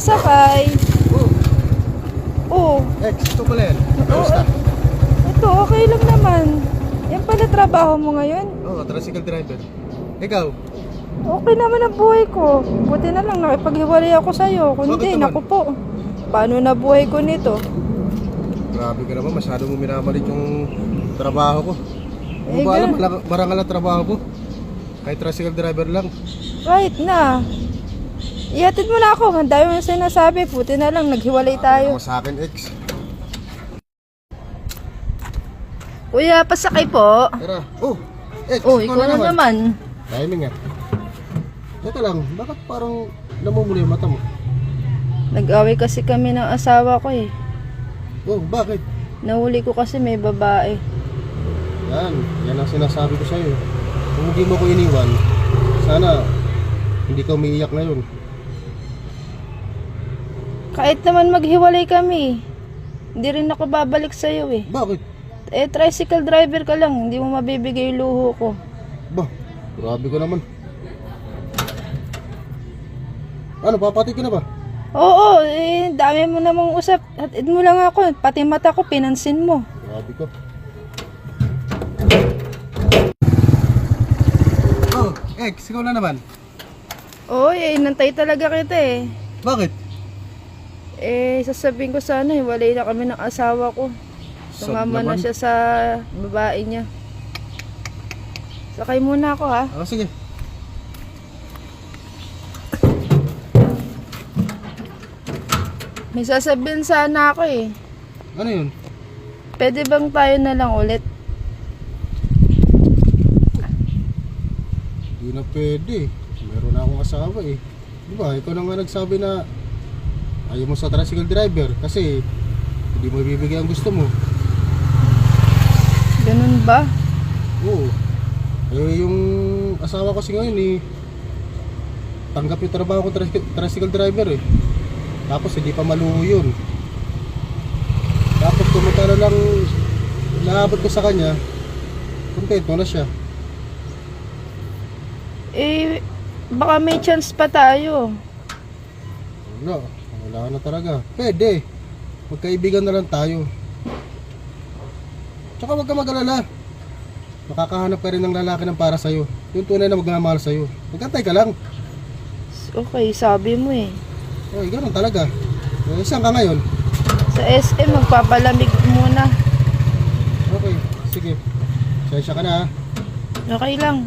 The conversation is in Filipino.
sumasakay. Oo. Ito pala yan. Kamusta? Ito, okay lang naman. Yan pala trabaho mo ngayon. Oo, tricycle driver. Ikaw? Okay naman ang buhay ko. Buti na lang nakipaghiwalay ako sa'yo. Kundi, Bakit naman? naku po. Paano na buhay ko nito? Grabe ka naman, masyado mo minamalit yung trabaho ko. Ano Eh, ba alam, marangal ang trabaho ko. Kahit tricycle driver lang. Right na. Ihatid mo na ako. Ang dami mo sinasabi. Buti na lang naghiwalay tayo. Ako sa akin, ex. Kuya, pasakay po. Tara. Oh, ex, Oh, ikaw na naman. Timing nga. Teka lang, bakit parang namumula yung mata mo? Nag-away kasi kami ng asawa ko eh. Oh, bakit? Nahuli ko kasi may babae. Yan ang sinasabi ko sa'yo. Kung hindi mo ko iniwan, sana hindi ka umiiyak ngayon. Kahit naman maghiwalay kami, hindi rin ako babalik sa'yo eh. Bakit? Eh, tricycle driver ka lang, hindi mo mabibigay yung luho ko. Bah, grabe ko naman. Ano, papati ka na ba? Oo, eh, dami mo namang usap. Hatid mo lang ako, pati mata ko, pinansin mo. Grabe ko. Oh, ex, ikaw na naman. Oo, eh, inantay talaga kita eh. Bakit? Eh, sasabihin ko sana, hiwalay na kami ng asawa ko. Sumama na siya sa babae niya. Sakay muna ako ha. Oh, sige. May sasabihin sana ako eh. Ano yun? Pwede bang tayo na lang ulit? Hindi na pwede. Meron na akong asawa eh. Di ba, ikaw na nga nagsabi na ayaw mo sa tricycle driver kasi hindi mo ibibigay ang gusto mo. Ganun ba? Oo. Eh, yung asawa ko kasi ngayon eh, tanggap yung trabaho ko tricycle driver eh. Tapos hindi pa maluho yun. Tapos kumutara lang naabot ko sa kanya, kontento na siya. Eh, baka may chance pa tayo. Wala na talaga. Pwede. Magkaibigan na lang tayo. Tsaka huwag ka mag-alala. Makakahanap ka rin ng lalaki ng para sa'yo. Yung tunay na magmamahal sa'yo. Magkantay ka lang. Okay, sabi mo eh. Ay, ganun talaga. Eh, saan ka ngayon? Sa SM, magpapalamig muna. Okay, sige. Sensya ka na ha. Okay lang.